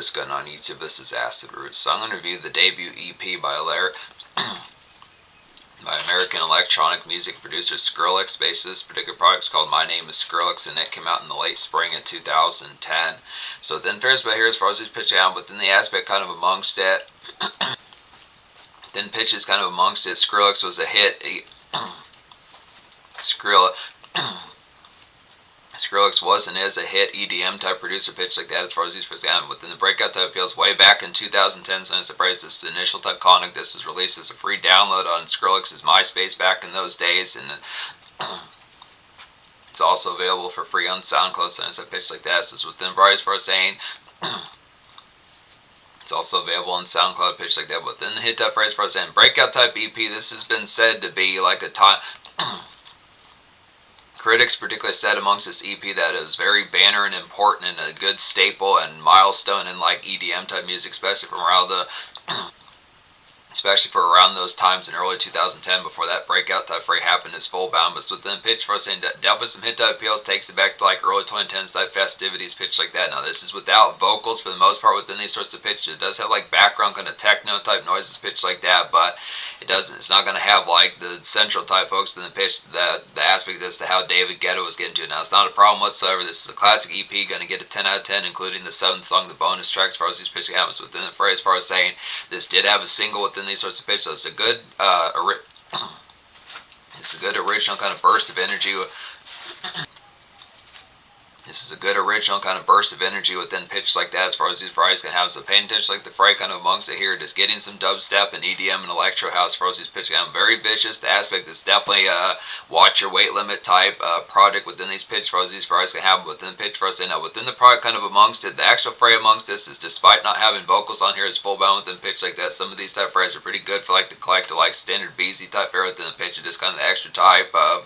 this gun on YouTube. This is Acid Roots. So I'm going to review the debut EP by American electronic music producer Skrillex. Basically, this particular product is called My Name is Skrillex, and it came out in the late spring of 2010. So then fares about here as far as these pitch out, within the aspect kind of amongst it, then pitches kind of amongst it, Skrillex was a hit. Skrillex was and is a hit EDM type producer, pitch like that as far as he's presented. Within the breakout type appeals way back in 2010, so it's surprised this is the initial type conic. This is released as a free download on Skrillex's MySpace back in those days, and it's also available for free on SoundCloud, so it's a pitch like that. So it's within various for saying. It's also available on SoundCloud, pitch like that. Within the hit type phrase for saying breakout type EP, this has been said to be like a time. Critics particularly said amongst this EP that it was very banner and important and a good staple and milestone in like EDM type music, especially from around those times in early 2010 before that breakout type fray happened is full bound. But within pitch for saying that definitely some hit type appeals, takes it back to like early 2010s type festivities, pitch like that. Now this is without vocals for the most part within these sorts of pitches. It does have like background kind of techno type noises, pitch like that, but it's not going to have like the central type focus in the pitch, the aspect as to how David Guetta was getting to it. Now it's not a problem whatsoever. This is a classic EP, going to get a 10 out of 10, including the 7th song, the bonus track, as far as these pitching happens within the phrase, as far as saying this did have a single within these sorts of pitches, so it's a good original kind of burst of energy. This is a good original kind of burst of energy within pitch like that as far as these varieties can have. So paying attention like the fray kind of amongst it here, just getting some dubstep and EDM and electro house as far as these pitch kind of very vicious. The aspect is definitely a watch your weight limit type product within these pitch as far as these varieties can have within the pitch for us. Within the product kind of amongst it, the actual fray amongst this is despite not having vocals on here, is full bound within pitch like that. Some of these type frays are pretty good for like the collective like standard BZ type fray within the pitch. It is kind of the extra type of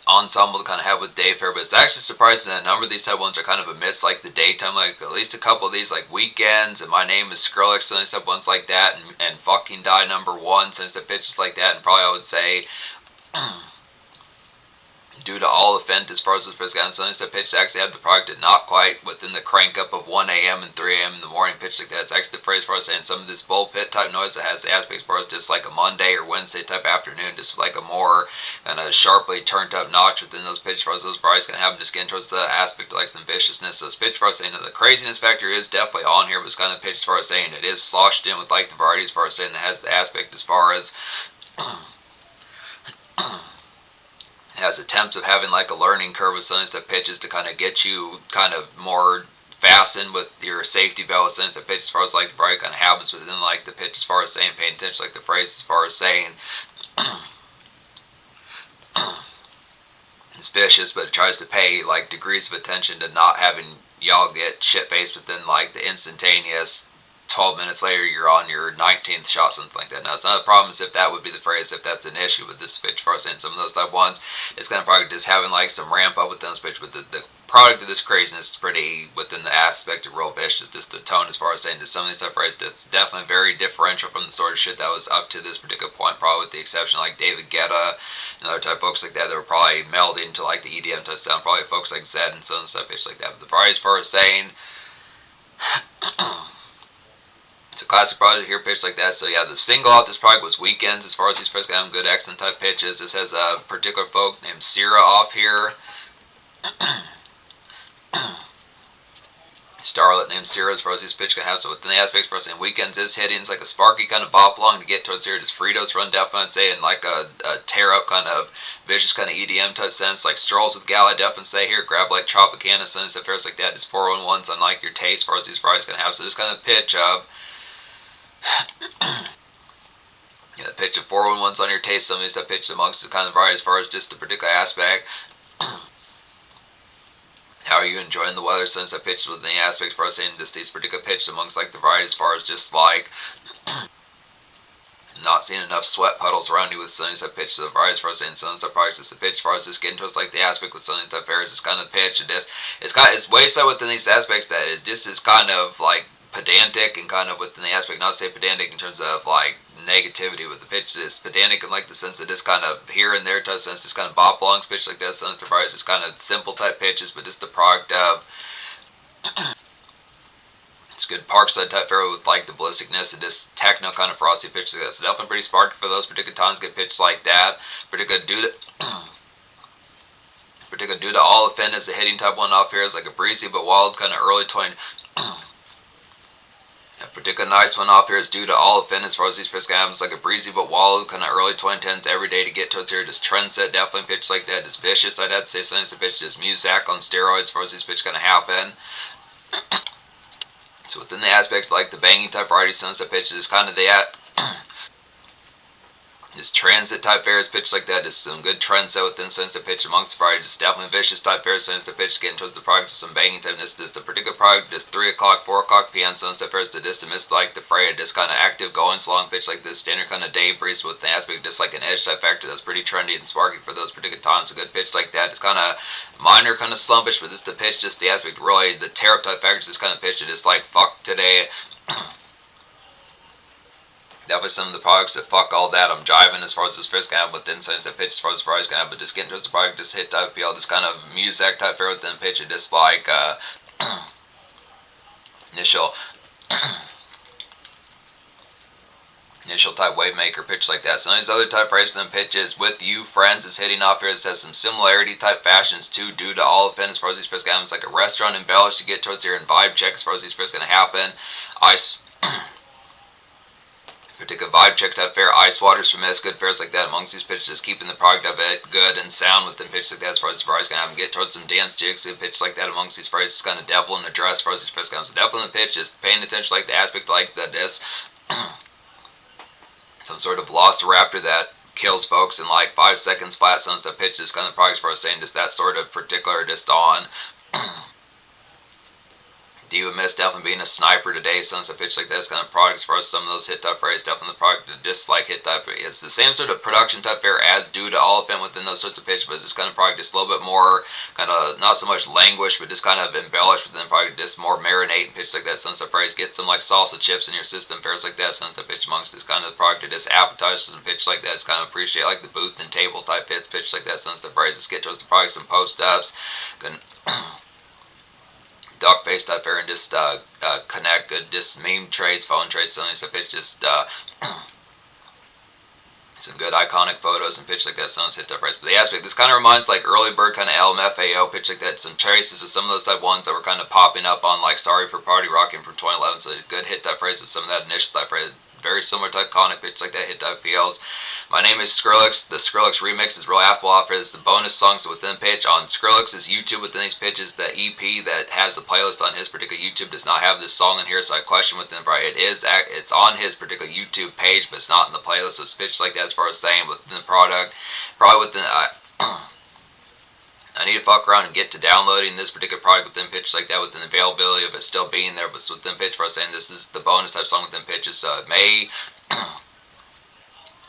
ensemble to kind of have with day fair, but it's actually surprising that a number of these type ones are kind of amidst like the daytime, like at least a couple of these like Weekends and My Name is Skrillex, some of these type ones like that, and Fucking Die #1, since the pitches like that, and probably I would say due to all event as far as this gotten, some of these pitch actually have the product did not quite within the crank up of 1 a.m. and 3 a.m. in the morning pitch like that. It's actually the phrase for saying some of this bullpit type noise that has the aspects for us just like a Monday or Wednesday type afternoon, just like a more kind of sharply turned up notch within those pitch for us. Those varieties can have just getting towards the aspect of like some viciousness. Those pitch for us saying that the craziness factor is definitely on here, but it's kind of pitch as far as saying it is sloshed in with like the varieties as far as saying that has the aspect as far as has attempts of having like a learning curve with some of the pitches to kind of get you kind of more fastened with your safety belt, since the pitch as far as like the variety kind of happens within like the pitch as far as saying paying attention like the phrase as far as saying it's vicious, but it tries to pay like degrees of attention to not having y'all get shit faced within like the instantaneous 12 minutes later you're on your 19th shot, something like that. Now it's not a problem as if that would be the phrase, if that's an issue with this pitch for us and some of those type ones. It's kind of probably just having like some ramp up with those pitch, but the product of this craziness is pretty within the aspect of real vicious. Just the tone as far as saying to some of these type phrases, that's definitely very differential from the sort of shit that was up to this particular point, probably with the exception of like David Guetta and other type folks like that were probably melding into like the EDM type sound, probably folks like Zed and some stuff pitch like that. But the variety as far as saying it's a classic project here, pitch like that. So yeah, the single off this project was Weekends. As far as these first got good excellent type pitches. This has a particular folk named Sierra off here. Starlet named Sierra as far as these pitch can have. So within the aspects for us in Weekends is hitting, it's like a sparky kind of bop along to get towards here. Just Fritos run definitely I'd say in like a tear up kind of vicious kind of EDM type sense. Like Strolls with Gal I definitely say here, grab like Tropicana, some stuff like that. Just 411s on like your taste as far as these varieties can have. So this kind of pitch of yeah, the pitch of 411s on your taste, some of these stuff pitched amongst the kind of variety as far as just the particular aspect. How are you enjoying the weather since I pitched within the aspects for us saying just these particular pitches amongst like the variety as far as just like not seeing enough sweat puddles around you with some of these type pitches, the variety as far as saying some of the stuff probably just the pitch as far as just getting to us like the aspect with some of these type areas is kind of the pitch. It's way so within these aspects that it just is kind of like pedantic and kind of within the aspect, not to say pedantic in terms of like negativity with the pitch. This pedantic in like the sense that it's kind of here and there type sense, just kind of bop alongs pitch like that. Sense to probably just kind of simple type pitches, but just the product of it's good parkside type fairway with like the ballisticness and this techno kind of frosty pitch like that. So definitely pretty sparky for those particular times. Good pitch like that. Particular due to all offend as the hitting type one off here is like a breezy but wild kind of early 20. A particular nice one off here is due to all offend as far as these pitch happens like a breezy but wild kind of early 2010s every day to get towards here. Just trend set definitely pitch like that. Just vicious. I'd have to say something's to pitch. Just Muzak on steroids as far as these pitch gonna happen. So within the aspect of like the banging type variety sense that pitch is kind of that. This transit type fares pitch like that is some good trend set within sense to pitch amongst the variety. Just definitely vicious type fares sense to pitch getting towards the product to some banging type. This the particular product just 3 o'clock, 4 o'clock p.m. sense to fares to this to miss like the fray of this kind of active going slong pitch like this standard kind of day breeze with the aspect of just like an edge type factor that's pretty trendy and sparky for those particular times. A good pitch like that. It's kind of minor kind of slumpish, but this the pitch just the aspect really the tear up type factors this kind of pitch. It is like fuck today. Definitely some of the products that fuck all that. I'm jiving as far as this pitch kind of within sense that pitch as far as the price kind of, but just getting towards the product, just hit type feel, this kind of music type fair within pitch, it just like initial type wave maker pitch like that. Some of these other type racing and pitches with you friends is hitting off here. It has some similarity type fashions too due to all of it as far as these pitch kind of, it's like a restaurant embellished to get towards here and vibe check as far as these pitch going to happen. Ice. Particular vibe check type fair, ice waters from this, good fairs like that amongst these pitches, keeping the product of it good and sound within pitches like that as far as the variety gonna have them get towards some dance jigs, good pitch like that amongst these phrases, kind of devil in the dress as far as these phrases comes. So devil in the pitch is paying attention like the aspect like the this some sort of velociraptor that kills folks in like 5 seconds flat. Some stuff pitches kind of products for us saying just that sort of particular just on Diva Miss definitely being a sniper today, since a pitch like this kind of product as far as some of those hit type phrase, definitely the product to dislike hit type. It's the same sort of production type fare as due to all of them within those sorts of pitch, but it's just kind of product just a little bit more kind of not so much languish, but just kind of embellished within the product, just more marinate and pitch like that. Since the phrase get some like salsa chips in your system, fares like that. Since the pitch amongst this kind of the product to just appetizers and pitch like that. It's kind of appreciate like the booth and table type hits, pitch like that. Since the phrase just get towards the product, some post ups. Duck face type fair and just connect good just meme trades, phone trades, something stuff. It's just some good iconic photos and pitch like that. Sounds hit type price. But the aspect this kind of reminds like early bird kind of LMFAO pitch like that. Some traces of some of those type ones that were kind of popping up on like Sorry for Party Rocking from 2011. So a good hit type phrase with some of that initial type phrase. Very similar to iconic pitch like that hit type PLs. My name is Skrillex. The Skrillex remix is real Apple offer. This is the bonus songs within pitch on Skrillex's YouTube within these pitches. The EP that has the playlist on his particular YouTube does not have this song in here, so I question within right. It's on his particular YouTube page, but it's not in the playlist. So it's pitched like that as far as saying within the product. Probably within I need to fuck around and get to downloading this particular product within pitch like that within the availability of it still being there, but within pitch for us saying this is the bonus type song within pitches, so it may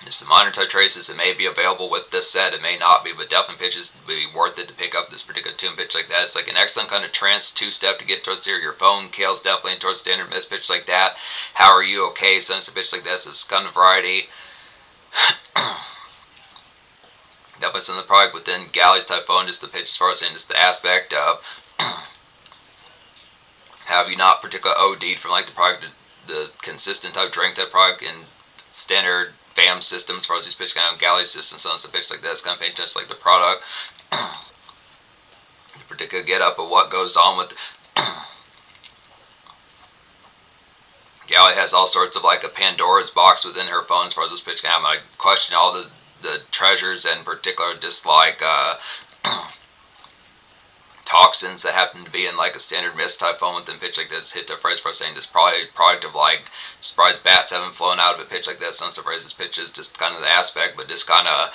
just the minor type traces, it may be available with this set, it may not be, but definitely pitches would be worth it to pick up this particular tune pitch like that. It's like an excellent kind of trance two-step to get towards here. Your phone kills definitely towards standard miss pitch like that. How are you okay? Sense of pitch like that. So it's kind of variety. Definitely some of the product within Galley's type phone, just the pitch as far as saying just the aspect of have you not particularly OD'd from like the product, the consistent type drink type product in standard FAM system as far as these pitch kind of Galley systems, so it's the pitch like that. It's kind of paying attention like the product, the particular get up of what goes on with Galley has all sorts of like a Pandora's box within her phone as far as this pitch can have. I question all the treasures and particular just like toxins that happen to be in like a standard mist type phone within pitch like this hit the phrase for saying this probably product of like surprise bats haven't flown out of a pitch like that. Some surprises pitches just kind of the aspect, but just kind of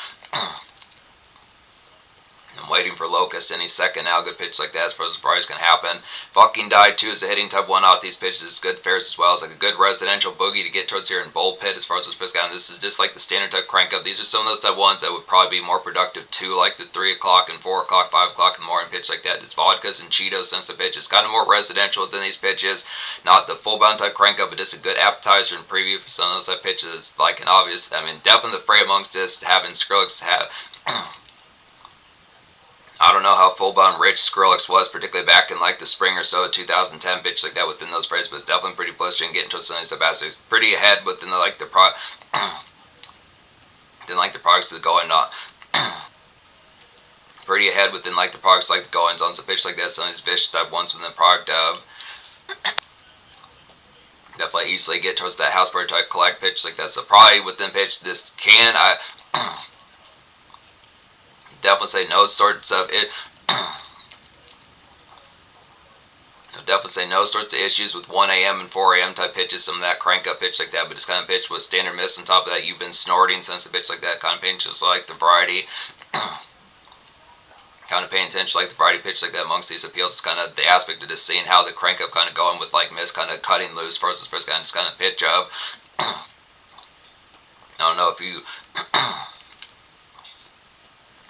I'm waiting for Locust any second now. Good pitch like that as far as Variety can happen. Fucking Die 2 is a hitting type 1 off these pitches. Good fares as well. It's like a good residential boogie to get towards here in Bull Pit as far as those pitches go. This is just like the standard type crank up. These are some of those type 1s that would probably be more productive too, like the 3 o'clock and 4 o'clock, 5 o'clock in the morning pitch like that. It's vodkas and Cheetos since the pitch. It's kind of more residential than these pitches. Not the full bound type crank up, but just a good appetizer and preview for some of those type pitches. It's like an obvious, I mean, definitely the fray amongst this, having Skrillex have. I don't know how full-blown rich Skrillex was, particularly back in like the spring or so of 2010, pitch like that within those frames, but it's definitely pretty blistering, getting to some of these aspects. Pretty ahead within the like the then like the products that go in not pretty ahead within like the products like the goings on some pitch like that. Some of these vicious type 1s within the product of definitely easily get towards that house party type collect pitch like that. So probably within pitch this can I definitely say no sorts of it. Definitely say no sorts of issues with 1 a.m. and 4 a.m. type pitches, some of that crank up pitch like that, but it's kind of pitch with standard miss on top of that. You've been snorting since the pitch like that, kind of paying attention like the Variety. Kind of paying attention like the Variety pitch like that amongst these appeals. It's kind of the aspect of just seeing how the crank up kind of going with like miss kind of cutting loose versus first kind of just kind of pitch up. I don't know if you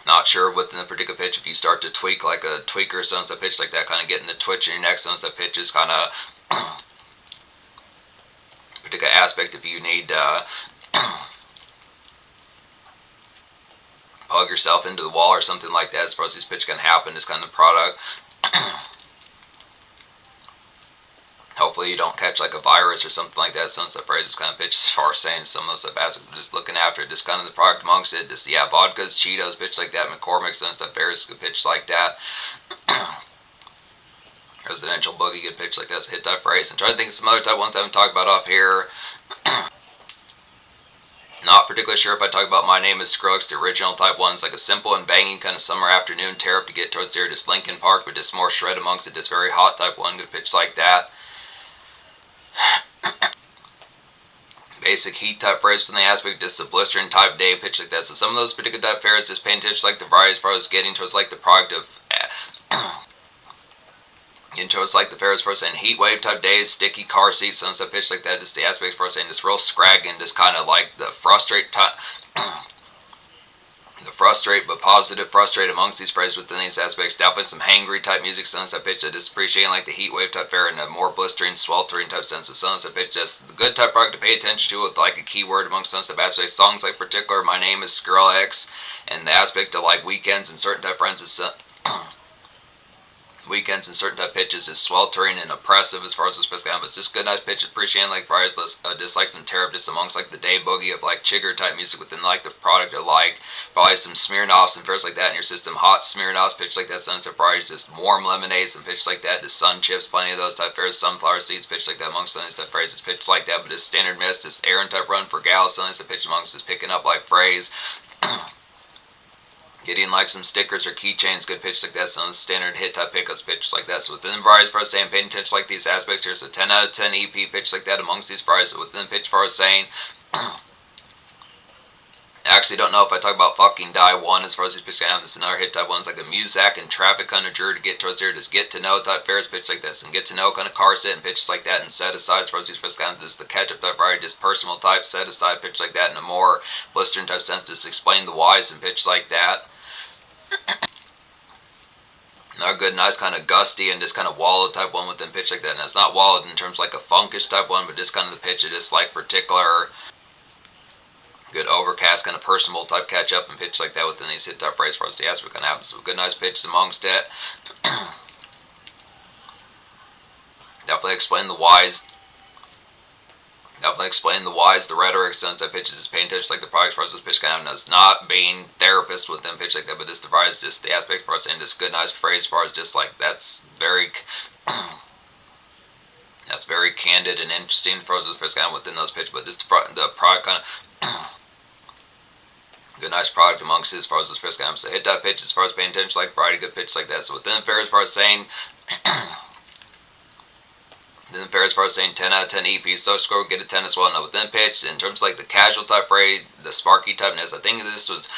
not sure within the particular pitch if you start to tweak like a tweaker or something, pitch like that, kind of getting the twitch in your neck, some stuff pitches kind of particular aspect if you need hug yourself into the wall or something like that as far as these pitch can happen is kind of product. Hopefully you don't catch like a virus or something like that. Some stuff phrases kind of pitch as far as saying some of those stuff as just looking after it, just kind of the product amongst it. Just yeah, vodkas, Cheetos, pitch like that, McCormick's and stuff, various good pitch like that. Residential boogie, good pitch like that. Hit type phrase. I'm trying to think of some other type ones I haven't talked about off here. Not particularly sure if I talk about My Name is Skrillex, the original type ones, like a simple and banging kind of summer afternoon tear up to get towards there, just Lincoln Park, but just more shred amongst it, just very hot type one, good pitch like that. Basic heat type phrase from the aspect, just a blistering type day pitch like that. So some of those particular type fares, just paying attention like the Variety as far as getting towards like the product of into it's like the Ferris for saying heat wave type days, sticky car seats, some stuff pitch like that. Just the aspects for saying just real scragging, just kind of like the frustrate type, the frustrate but positive frustrate amongst these phrases within these aspects. Definitely some hangry type music, some stuff pitch that just appreciating like the heat wave type fare in a more blistering, sweltering type sense of some stuff pitch. Just the good type product to pay attention to with like a keyword amongst some stuff aspects. Songs like particular, My Name is Skrillex, and the aspect of like weekends and certain type friends is weekends and certain type pitches is sweltering and oppressive as far as the specific, but it's just good nice pitch appreciating like Friars dislikes and tear up just amongst like the day boogie of like chigger type music within like the product of like probably some Smirnoffs and fairs like that in your system, hot Smirnoffs pitch like that, Suns to Friars, just warm lemonades and pitch like that, just sun chips, plenty of those type fairs, sunflower seeds pitch like that amongst some of these type phrases pitch like that, but just standard mist, just Aaron type run for gals, some of these pitch amongst just picking up like phrase. Getting like some stickers or keychains, good pitch like that, some of the standard hit type pickups pitch like that. So within the Friars for saying paying attention like these aspects here, so 10 out of 10 EP pitch like that amongst these Friars. So within the pitch for saying I actually don't know if I talk about fucking Die 1 as far as these pitch kind of this another hit type ones like a Muzak and traffic kind of drew to get towards there, just get to know type fairs pitch like this and get to know kind of car sit and pitches like that and set aside as far as these pitch kind of just the catch up type variety, just personal type set aside pitch like that in a more blistering type sense, just explain the whys and pitch like that. Another good, nice kind of gusty and just kind of wallowed type one within pitch like that. And it's not wallowed in terms like a funkish type one, but just kind of the pitch of just like particular good overcast kind of personable type catch up and pitch like that within these hit type phrase for us. The aspect kind of happens. So good, nice pitch amongst it. Definitely explain the whys. Definitely explain the whys, the rhetoric, sense that pitches is paying attention like the products for us pitch kind of not being therapist with them pitch like that, but this divides just the aspect for us and this good nice phrase for us just like that's very candid and interesting for us pitch kind of within those pitch, but just the product kind of good nice product amongst his as far as this pitch kind of so hit that pitch as far as paying attention like variety good pitch like that. So within the fair as far as saying then fair as far as saying 10 out of 10 EP, so score get a 10 as well. Now within pitch, in terms of like the casual type phrase, the sparky typeness, I think this was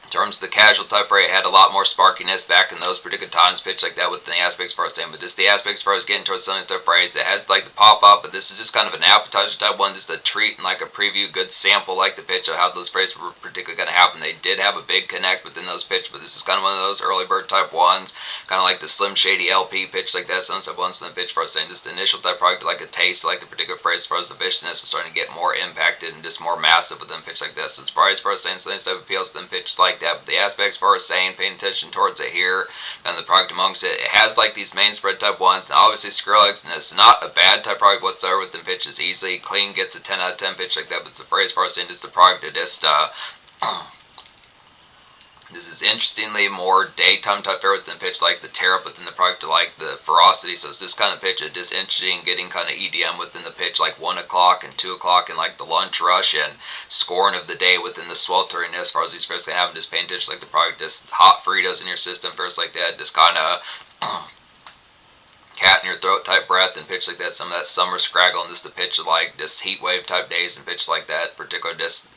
In terms of the casual type freight, it had a lot more sparkiness back in those particular times, pitch like that with the aspects for saying, but just the aspects for getting towards some of these type freights, it has like the pop up, but this is just kind of an appetizer type one, just a treat and like a preview, good sample like the pitch of how those freights were particularly going to happen. They did have a big connect within those pitch, but this is kind of one of those early bird type ones, kind of like the Slim Shady LP pitch like that, some type ones from the pitch for saying, just the initial type product like a taste like the particular phrase as far as the viciousness was starting to get more impacted and just more massive within pitch like this. As far as saying some type appeals to them pitch like that, but the aspects for saying paying attention towards it here and the product amongst it, it has like these main spread type ones. Now obviously Skrillex, and it's not a bad type product whatsoever with them pitches, easily clean, gets a 10 out of 10 pitch like that, but it's the phrase for saying just the product it just this is interestingly more daytime type fare within the pitch, like the tear up within the product, like the ferocity. So it's this kind of pitch. It's just interesting getting kind of EDM within the pitch, like 1 o'clock and 2 o'clock, and like the lunch rush and scoring of the day within the sweltering as far as these fares can have. Just paying attention, like the product, just hot Fritos in your system, fares like that, just kind of cat in your throat type breath and pitch like that. Some of that summer scraggle and just the pitch of like just heat wave type days and pitch like that. Particular just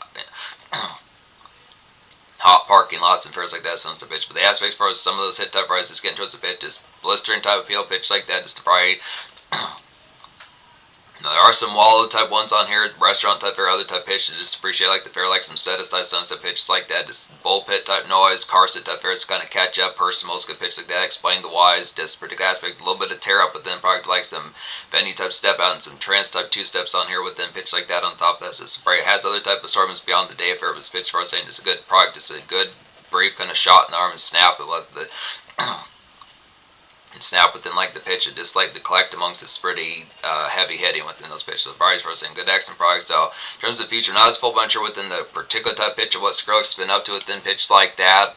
hot parking lots and fares like that, sounds the pitch. But the aspects for some of those hit type rides, getting towards the pitch, is blistering type appeal pitch like that, just to probably now, there are some wallow type ones on here, restaurant type fare, other type pitches. Just appreciate like the fare, like some set aside sunset pitches like that. Just bullpit type noise, car sit type fares to kind of catch up. Personals good pitch like that. Explain the whys, just particular aspect, a little bit of tear up within product, like some venue type step out and some trance type 2 steps on here within pitch like that on top of that. So it has other type assortments beyond the day of fare, but pitch for saying it's a good product, it's a good brief kind of shot in the arm and snap it with the and snap within like the pitch. It just like the collect amongst it's pretty heavy hitting within those pitches. So variety for saying good excellent products. So in terms of feature, not as full buncher within the particular type pitch of what Skrillex has been up to within pitch like that.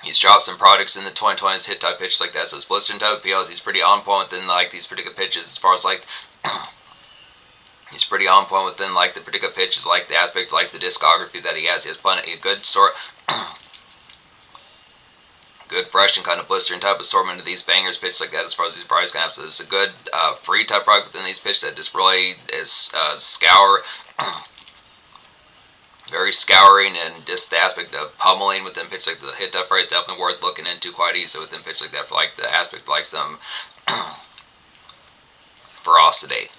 He's dropped some products in the 2020s hit type pitch like that. So it's blistering type appeals. He's pretty on point within like these particular pitches as far as like he's pretty on point within like the particular pitches, like the aspect like the discography that he has. He has plenty a good sort good fresh and kind of blistering type assortment of these bangers pitch like that as far as these products can have. So it's a good free type product within these pitch that just really is very scouring and just the aspect of pummeling within pitch like the hit type phrase definitely worth looking into quite easy within pitch like that for like the aspect like some ferocity.